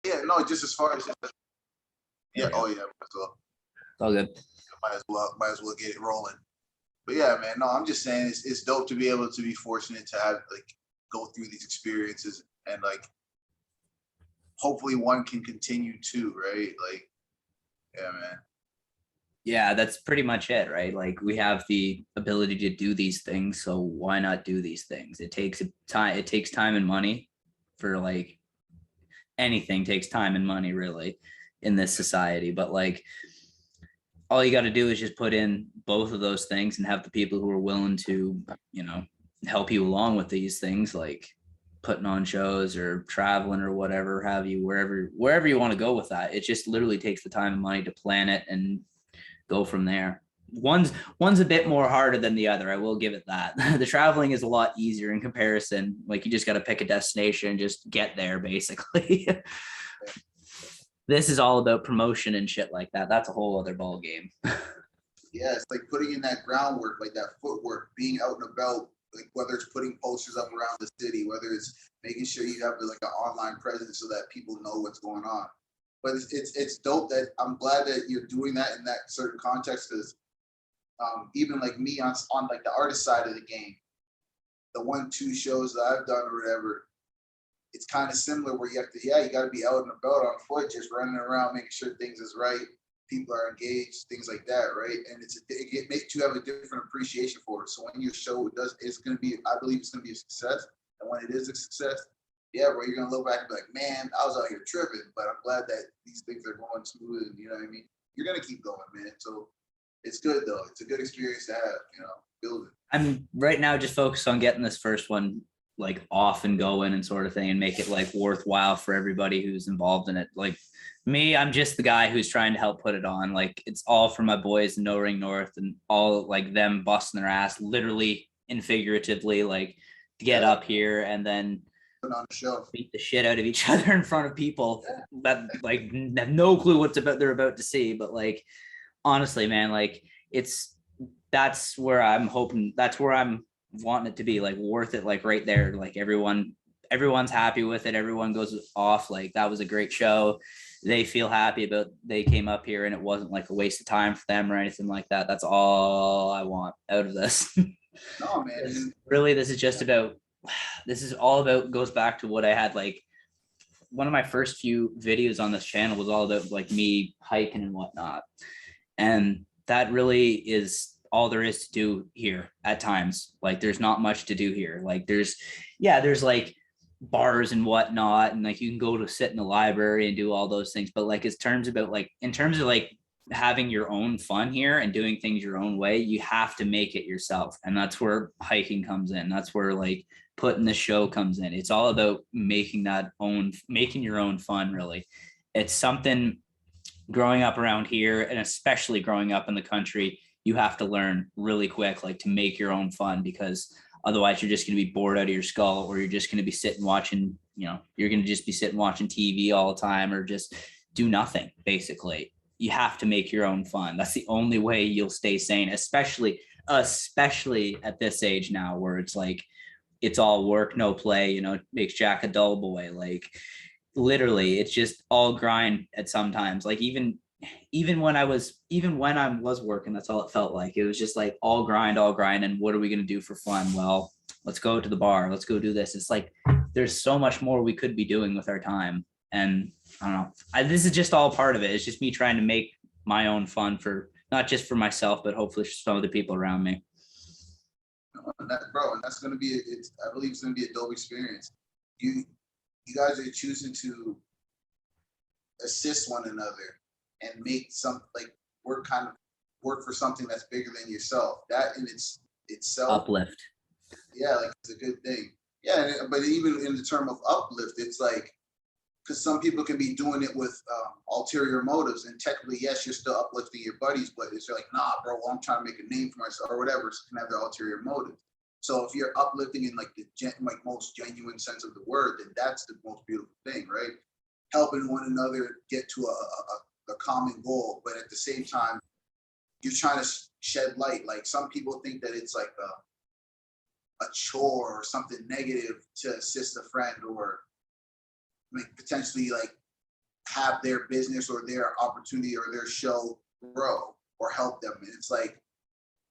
Yeah, no, just as far as yeah, Yeah. oh yeah, might as well. It's all good. Might as well get it rolling. But yeah, man, no, I'm just saying it's dope to be able to be fortunate to have like go through these experiences and like hopefully one can continue too, right? Like, yeah, man. Yeah, that's pretty much it, right? Like we have the ability to do these things, so why not do these things? It takes time and money for like anything takes time and money really in this society, but like all you got to do is just put in both of those things and have the people who are willing to, you know, help you along with these things, like putting on shows or traveling or whatever have you, wherever you want to go with that. It just literally takes the time and money to plan it and go from there. One's a bit more harder than the other, I will give it that. The traveling is a lot easier in comparison. Like you just got to pick a destination, just get there basically. This is all about promotion and shit like that. That's a whole other ball game. Yeah, it's like putting in that groundwork, like that footwork, being out and about, like whether it's putting posters up around the city, whether it's making sure you have like an online presence so that people know what's going on. But it's dope that I'm glad that you're doing that in that certain context because even like me on like the artist side of the game, the 1-2 shows that I've done or whatever, it's kind of similar where you have to, yeah, you got to be out and about on foot, just running around, making sure things is right, people are engaged, things like that, right? And it makes you have a different appreciation for it. So when your show does, it's going to be, I believe it's going to be a success. And when it is a success, yeah, bro, you're going to look back and be like, man, I was out here tripping, but I'm glad that these things are going smooth and you know what I mean? You're going to keep going, man. So it's good though. It's a good experience to have, building. I'm right now just focused on getting this first one like off and going and sort of thing and make it like worthwhile for everybody who's involved in it. Like me, I'm just the guy who's trying to help put it on. Like it's all for my boys in No Ring North and all like them busting their ass literally and figuratively, like to get up here and then on the show, beat the shit out of each other in front of people that like have no clue what's about they're about to see. But like honestly, man, like that's where I'm hoping, that's where I'm wanting it to be, like worth it, like right there, like everyone's happy with it, everyone goes off like that was a great show, they feel happy about they came up here and it wasn't like a waste of time for them or anything like that. That's all I want out of this. No, man. Really, this is just about, this is all about, goes back to what I had like one of my first few videos on this channel was all about like me hiking and whatnot, and that really is all there is to do here at times. Like there's not much to do here. Like there's like bars and whatnot, and like you can go to sit in the library and do all those things. But like in terms of like having your own fun here and doing things your own way, you have to make it yourself. And that's where hiking comes in. That's where like putting the show comes in. It's all about making your own fun, really. It's something growing up around here and especially growing up in the country, you have to learn really quick, like to make your own fun, because otherwise you're just going to be bored out of your skull, or you're just going to be sitting watching, you're going to just be sitting watching TV all the time or just do nothing. Basically, you have to make your own fun. That's the only way you'll stay sane, especially at this age now where it's like, it's all work, no play, makes Jack a dull boy. Like literally it's just all grind at sometimes. Like even when I was working, that's all it felt like. It was just like all grind. And what are we going to do for fun? Well, let's go to the bar, let's go do this. It's like there's so much more we could be doing with our time. And I don't know, this is just all part of it. It's just me trying to make my own fun, for not just for myself but hopefully for some of the people around me. And that's going to be I believe it's going to be a dope experience. You guys are choosing to assist one another and make some like work for something that's bigger than yourself. That in itself, Uplift. Yeah, like it's a good thing. Yeah, but even in the term of uplift, it's like because some people can be doing it with ulterior motives, and technically, yes, you're still uplifting your buddies, but it's like, nah, bro, well, I'm trying to make a name for myself or whatever. So you can have the ulterior motive. So if you're uplifting in like the most genuine sense of the word, then that's the most beautiful thing, right? Helping one another get to a common goal, but at the same time, you're trying to shed light. Like some people think that it's like a chore or something negative to assist a friend or like potentially like have their business or their opportunity or their show grow or help them. And it's like,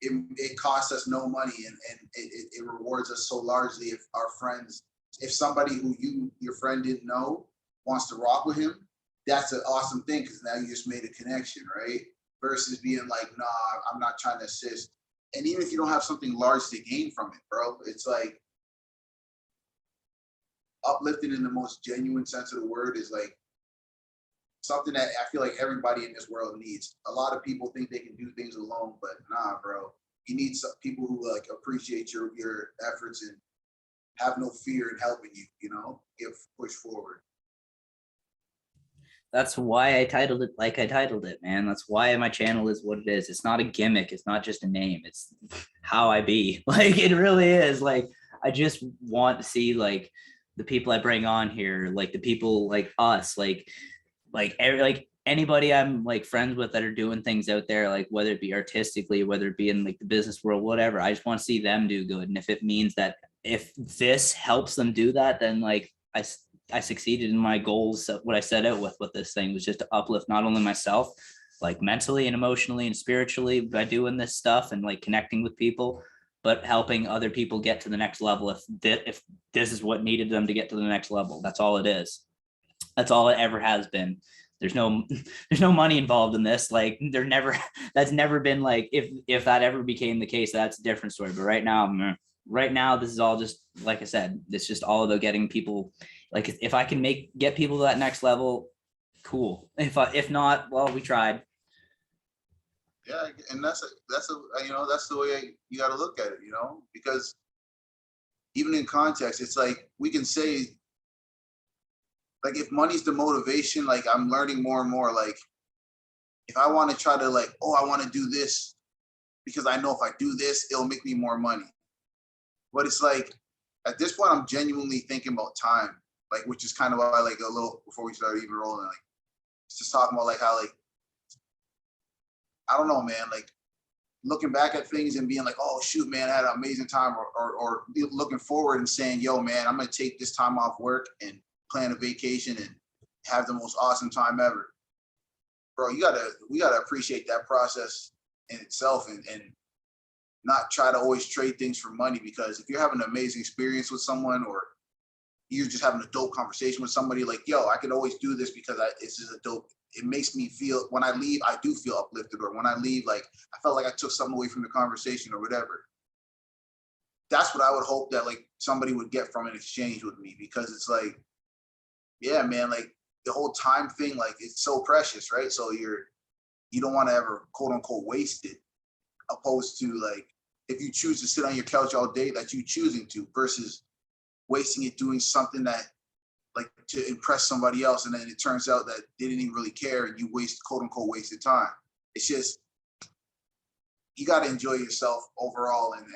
it costs us no money, and it rewards us so largely if our friends, if somebody who your friend didn't know wants to rock with him, that's an awesome thing, because now you just made a connection, right? Versus being like, nah, I'm not trying to assist. And even if you don't have something large to gain from it, bro, it's like uplifting in the most genuine sense of the word is like something that I feel like everybody in this world needs. A lot of people think they can do things alone, but nah, bro. You need some people who like appreciate your efforts and have no fear in helping you, you know, push forward. That's why I titled it like I titled it, man. That's why my channel is what it is. It's not a gimmick. It's not just a name. It's how I be. Like, it really is. Like, I just want to see like the people I bring on here, like the people like us, like anybody I'm like friends with that are doing things out there, like whether it be artistically, whether it be in like the business world, whatever. I just want to see them do good. And if it means that if this helps them do that, then like I succeeded in my goals. What I set out with this thing was just to uplift not only myself, like mentally and emotionally and spiritually by doing this stuff and like connecting with people, but helping other people get to the next level. If this is what needed them to get to the next level, that's all it is. That's all it ever has been. There's no money involved in this. Like that's never been like, if that ever became the case, that's a different story. But right now, this is all just, like I said, it's just all about getting people, like if I can get people to that next level, cool. If not, well, we tried. Yeah, and that's the way you got to look at it, you know, because even in context, it's like we can say, like, if money's the motivation, like I'm learning more and more, like if I want to try to like, oh, I want to do this because I know if I do this, it'll make me more money. But it's like, at this point, I'm genuinely thinking about time, like, which is kind of why, like, a little before we started even rolling, like, just talking about like how, like, I don't know, man, like looking back at things and being like, oh shoot, man, I had an amazing time, or looking forward and saying, yo, man, I'm gonna take this time off work and plan a vacation and have the most awesome time ever. Bro, we gotta appreciate that process in itself, and not try to always trade things for money, because if you're having an amazing experience with someone, or you're just having a dope conversation with somebody, like, yo, I can always do this because it's just a dope, it makes me feel, when I leave, I do feel uplifted, or when I leave, like, I felt like I took something away from the conversation or whatever. That's what I would hope that like somebody would get from an exchange with me, because it's like, yeah, man, like the whole time thing, like it's so precious, right? So you don't want to ever quote unquote waste it, opposed to like, if you choose to sit on your couch all day, that's you choosing to, versus wasting it doing something that like to impress somebody else, and then it turns out that they didn't even really care, and you quote unquote wasted time. It's just, you got to enjoy yourself overall, and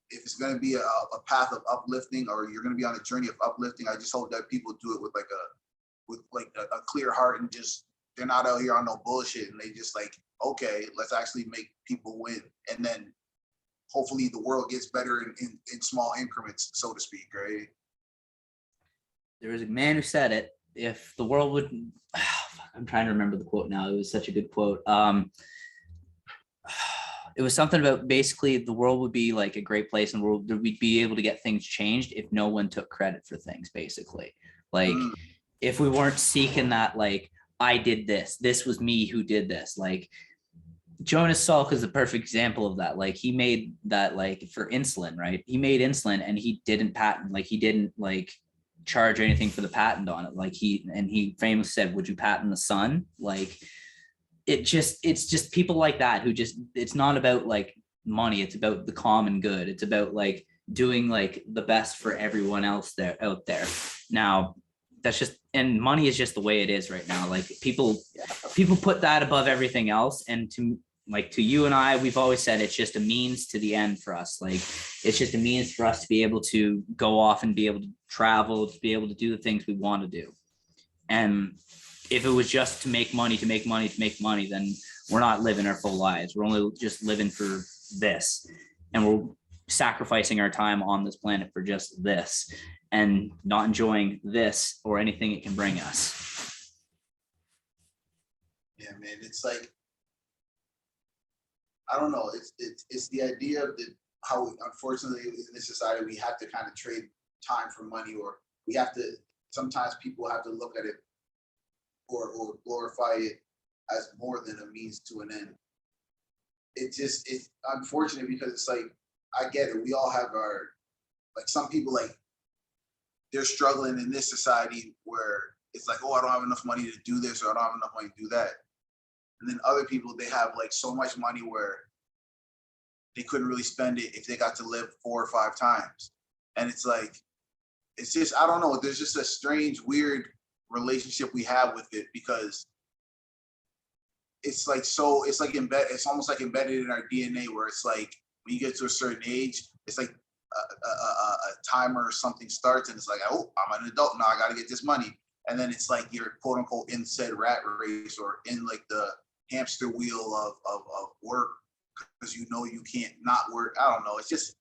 if it's going to be a path of uplifting, or you're going to be on a journey of uplifting, I just hope that people do it with a clear heart, and just, they're not out here on no bullshit, and they just like, okay, let's actually make people win, and then hopefully the world gets better in small increments, so to speak, right? There was a man who said it. If the world would, I'm trying to remember the quote now. It was such a good quote. It was something about basically the world would be like a great place, and we'd be able to get things changed if no one took credit for things, basically. Like, if we weren't seeking that, like, I did this, this was me who did this. Like, Jonas Salk is a perfect example of that. Like, he made that, like, for insulin, right? He made insulin and he didn't patent, like, he didn't like charge anything for the patent on it. Like, he famously said, would you patent the sun? Like, it's just people like that who just, it's not about like money, it's about the common good. It's about like doing like the best for everyone else out there. Now, that's just, and money is just the way it is right now. Like, people put that above everything else, and to you and I, we've always said it's just a means to the end for us. Like, it's just a means for us to be able to go off and be able to travel, to be able to do the things we want to do. And if it was just to make money, then we're not living our full lives. We're only just living for this, and we're sacrificing our time on this planet for just this, and not enjoying this or anything it can bring us. Yeah, man. It's like, I don't know. It's the idea of how unfortunately in this society we have to kind of trade time for money, or we have to, sometimes people have to look at it, or glorify it as more than a means to an end. It's unfortunate because it's like, I get it. We all have our, like, some people, like, they're struggling in this society where it's like, oh, I don't have enough money to do this, or I don't have enough money to do that. And then other people, they have like so much money where they couldn't really spend it if they got to live 4 or 5 times. And it's like, it's just, I don't know. There's just a strange, weird relationship we have with it, because it's like, so it's like embedded, it's almost like embedded in our DNA, where it's like when you get to a certain age, it's like a timer or something starts, and it's like, oh, I'm an adult now, I got to get this money. And then it's like you're quote unquote in said rat race, or in like the hamster wheel of work, because you know you can't not work. I don't know. It's just,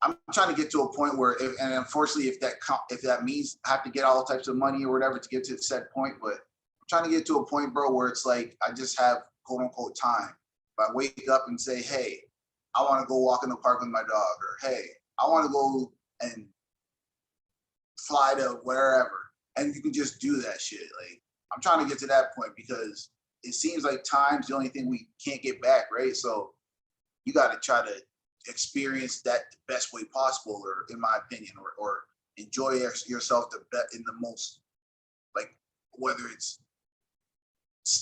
I'm trying to get to a point where, if, and unfortunately, if that means I have to get all types of money or whatever to get to said point, but I'm trying to get to a point, bro, where it's like I just have quote unquote time. If I wake up and say, hey, I want to go walk in the park with my dog, or hey, I want to go and fly to wherever, and you can just do that shit. Like, I'm trying to get to that point, because it seems like time's the only thing we can't get back, right? So you got to try to experience that the best way possible, or in my opinion, or enjoy yourself in the most, like, whether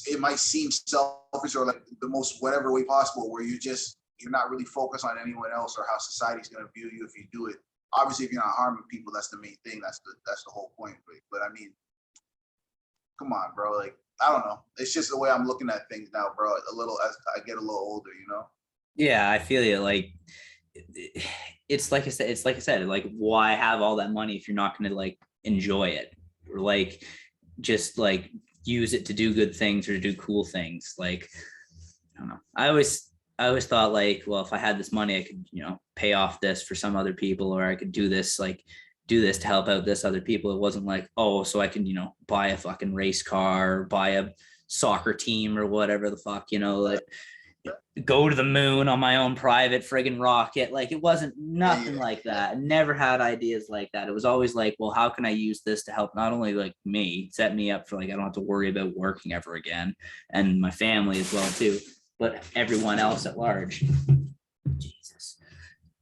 it might seem selfish, or like the most whatever way possible, where you're not really focused on anyone else or how society's going to view you if you do it. Obviously, if you're not harming people, that's the main thing. That's the whole point. But I mean, come on, bro. Like, I don't know. It's just the way I'm looking at things now, bro. A little as I get a little older, you know. Yeah, I feel you. Like, it's like I said, like, why have all that money if you're not going to like enjoy it, or like just like use it to do good things or to do cool things? Like, I don't know. I always thought, like, well, if I had this money, I could, pay off this for some other people, or I could do this to help out this other people. It wasn't like, oh, so I can, buy a fucking race car, or buy a soccer team, or whatever the fuck, like go to the moon on my own private friggin' rocket. Like, it wasn't nothing like that. I never had ideas like that. It was always like, well, how can I use this to help not only like me, set me up for like I don't have to worry about working ever again, and my family as well too, but everyone else at large. Jesus,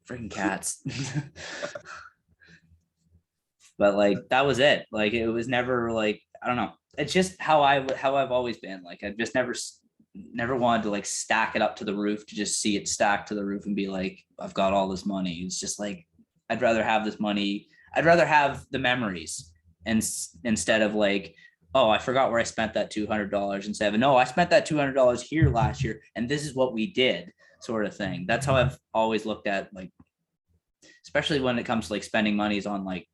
freaking cats. But like, that was it. Like, it was never like, I don't know. It's just how I've always been. Like, I've just never wanted to like stack it up to the roof to just see it stacked to the roof and be like, I've got all this money. It's just like, I'd rather have this money. I'd rather have the memories, and instead of like, oh, I forgot where I spent that $200, and say, no, I spent that $200 here last year, and this is what we did, sort of thing. That's how I've always looked at, like, especially when it comes to like spending monies on like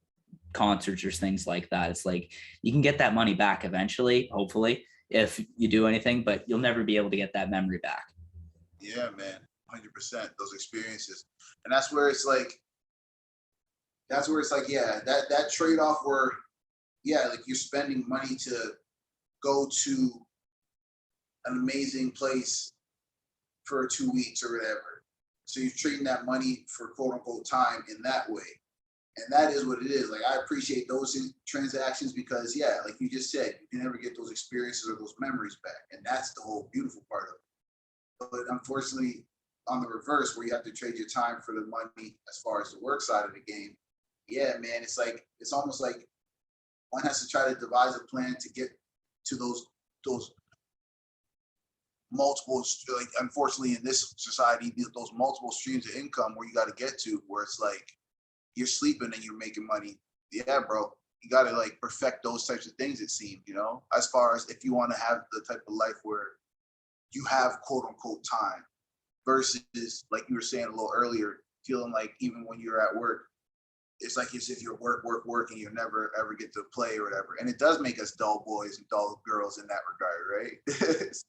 concerts or things like that. It's like, you can get that money back eventually, hopefully, if you do anything, but you'll never be able to get that memory back. Yeah, man, 100%. Those experiences, and that's where it's like, yeah, that trade off where, yeah, like, you're spending money to go to an amazing place for 2 weeks or whatever. So you're trading that money for quote unquote time in that way. And that is what it is. Like, I appreciate those transactions, because, yeah, like you just said, you can never get those experiences or those memories back. And that's the whole beautiful part of it. But unfortunately, on the reverse, where you have to trade your time for the money as far as the work side of the game, yeah, man, it's like, it's almost like one has to try to devise a plan to get to those multiple, like, unfortunately in this society, those multiple streams of income where you got to get to, where it's like, you're sleeping and you're making money. Yeah, bro. You got to like perfect those types of things, it seems, as far as if you want to have the type of life where you have quote unquote time, versus, like you were saying a little earlier, feeling like even when you're at work, it's like as if you're work, and you never ever get to play or whatever. And it does make us dull boys and dull girls in that regard, right? It's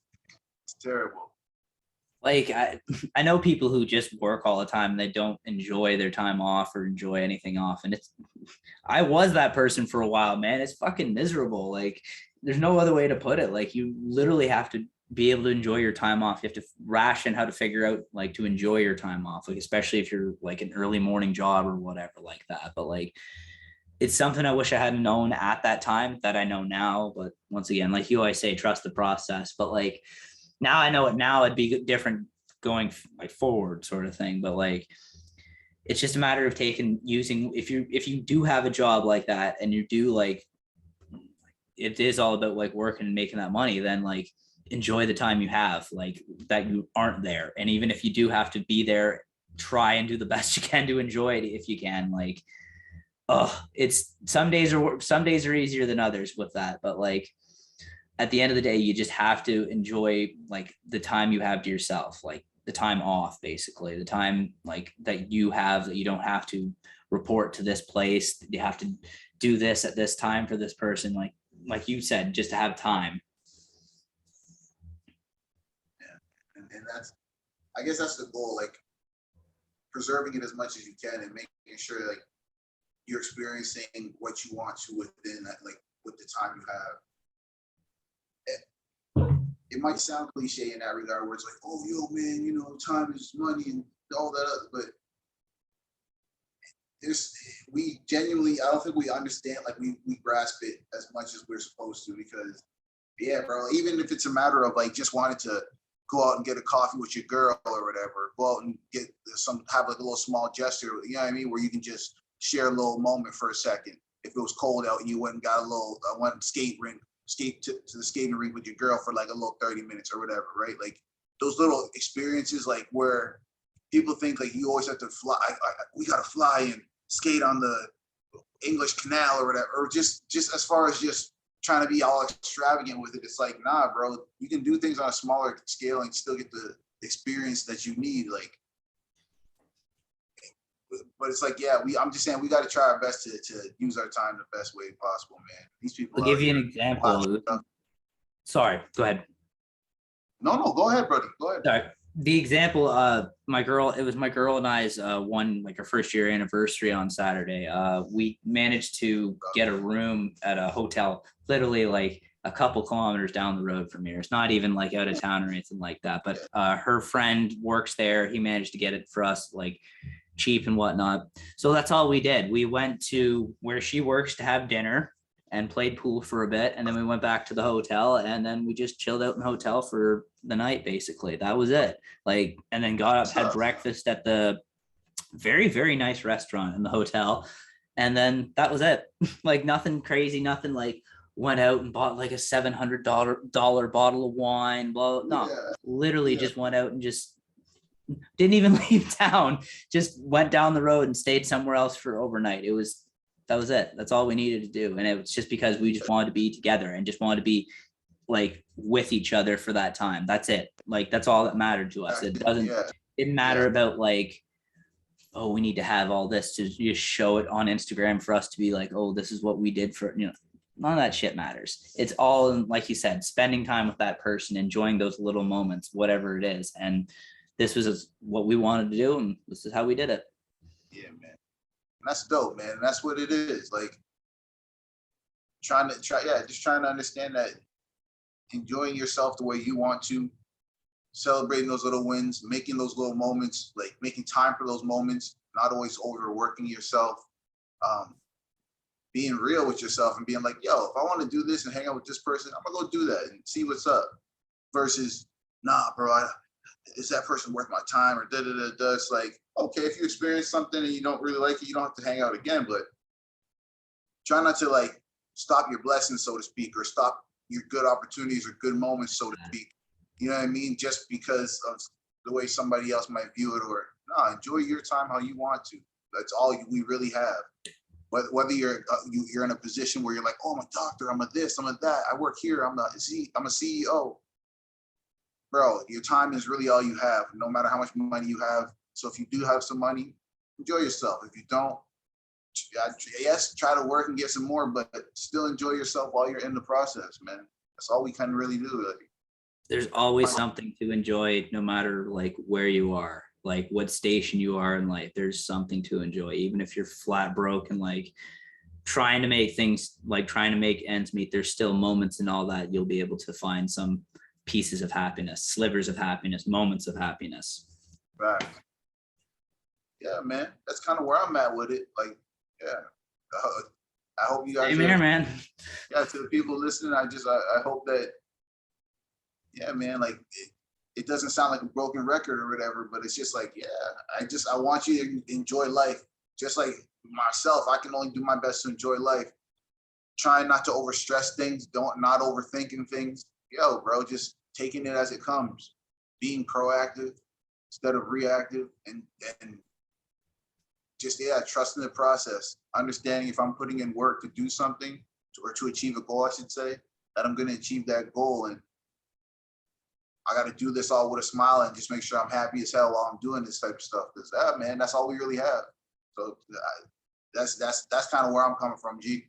terrible. Like, I know people who just work all the time and they don't enjoy their time off or enjoy anything off. And I was that person for a while, man. It's fucking miserable. Like, there's no other way to put it. Like you literally have to be able to enjoy your time off. You have to ration how to figure out like to enjoy your time off, like especially if you're like an early morning job or whatever like that. But like it's something I wish I hadn't known at that time that I know now. But once again, like you always say, trust the process. But like now I know it now, it'd be different going like forward sort of thing. But like it's just a matter of using if you do have a job like that and you do like it is all about like working and making that money, then like enjoy the time you have, like that you aren't there. And even if you do have to be there, try and do the best you can to enjoy it if you can. Like, oh, it's some days are easier than others with that. But like at the end of the day, you just have to enjoy like the time you have to yourself, like the time off, basically the time like that you have, that you don't have to report to this place. You have to do this at this time for this person. Like you said, just to have time. And that's, I guess that's the goal, like preserving it as much as you can and making sure like you're experiencing what you want to within that, like with the time you have. It might sound cliche in that regard where it's like, oh, yo, man, you know, time is money and all that other, but we genuinely, I don't think we understand, like we grasp it as much as we're supposed to, because yeah, bro, even if it's a matter of like just wanting to go out and get a coffee with your girl or whatever, go out and have like a little small gesture, you know what I mean? Where you can just share a little moment for a second. If it was cold out and you went and got went skate to the skating rink with your girl for like a little 30 minutes or whatever, right? Like those little experiences, like where people think like you always have to fly, we gotta fly and skate on the English Canal or whatever, or just as far as just trying to be all extravagant with it. It's like, nah, bro, you can do things on a smaller scale and still get the experience that you need. Like, but it's like, yeah, I'm just saying we got to try our best to use our time the best way possible, man. These people. I'll give you an example. Sorry, go ahead. No, go ahead, brother. Go ahead. Sorry. The example, it was my girl and I's our first year anniversary on Saturday. We managed to get a room at a hotel, literally like a couple kilometers down the road from here. It's not even like out of town or anything like that. But her friend works there. He managed to get it for us like cheap and whatnot. So that's all we did. We went to where she works to have dinner and played pool for a bit, and then we went back to the hotel, and then we just chilled out in the hotel for the night. Basically, that was it. Like, and then got up, had breakfast at the very, very nice restaurant in the hotel, and then that was it. Like nothing crazy, nothing like went out and bought like a $700 bottle of wine. Blah, no, literally just went out and just didn't even leave town. Just went down the road and stayed somewhere else for overnight. That was it. That's all we needed to do. And it was just because we just wanted to be together and just wanted to be like with each other for that time. That's it. Like, that's all that mattered to us. It didn't matter about like, oh, we need to have all this to just show it on Instagram for us to be like, oh, this is what we did for, none of that shit matters. It's all, like you said, spending time with that person, enjoying those little moments, whatever it is. And this was what we wanted to do. And this is how we did it. Yeah, man. That's dope, man. That's what it is. Like just trying to understand that enjoying yourself the way you want to, celebrating those little wins, making those little moments, like making time for those moments, not always overworking yourself, being real with yourself and being like, yo, if I want to do this and hang out with this person, I'm gonna go do that and see what's up. Versus, nah, bro, is that person worth my time or da-da-da-da? It's like, okay, if you experience something and you don't really like it, you don't have to hang out again, but try not to like stop your blessings, so to speak, or stop your good opportunities or good moments, so to speak. You know what I mean? Just because of the way somebody else might view it, or no, enjoy your time how you want to. That's all we really have. Whether you're in a position where you're like, oh, I'm a doctor, I'm a this, I'm a that, I work here, I'm a CEO. Bro, your time is really all you have, no matter how much money you have. So if you do have some money, enjoy yourself. If you don't, yes, try to work and get some more, but still enjoy yourself while you're in the process, man. That's all we can really do. Like, there's always something to enjoy, no matter like where you are, like what station you are in life. There's something to enjoy, even if you're flat broke and like trying to make things like trying to make ends meet, there's still moments and all that you'll be able to find some pieces of happiness, slivers of happiness, moments of happiness. Right. Yeah, man. That's kind of where I'm at with it. Like, yeah. I hope you guys Same here, man. yeah, to the people listening, I hope that, yeah, man, like it doesn't sound like a broken record or whatever, but it's just like, yeah, I want you to enjoy life. Just like myself, I can only do my best to enjoy life. Trying not to overstress things, not overthinking things. Yo, bro, just taking it as it comes, being proactive instead of reactive, and just, yeah, trusting the process, understanding if I'm putting in work to do something or to achieve a goal, I should say, that I'm going to achieve that goal. And I got to do this all with a smile and just make sure I'm happy as hell while I'm doing this type of stuff. Because, man, that's all we really have. So that's kind of where I'm coming from, G.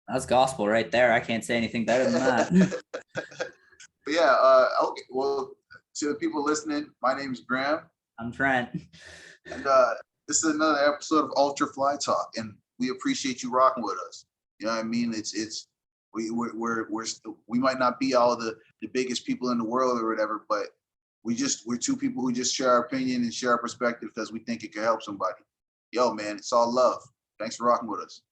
That's gospel right there. I can't say anything better than that. But yeah, okay. Well, to the people listening, my name is Graham. I'm Trent. And this is another episode of Ultra Fly Talk, and we appreciate you rocking with us. You know what I mean? We might not be all the biggest people in the world or whatever, but we're two people who just share our opinion and share our perspective because we think it can help somebody. Yo, man, it's all love. Thanks for rocking with us.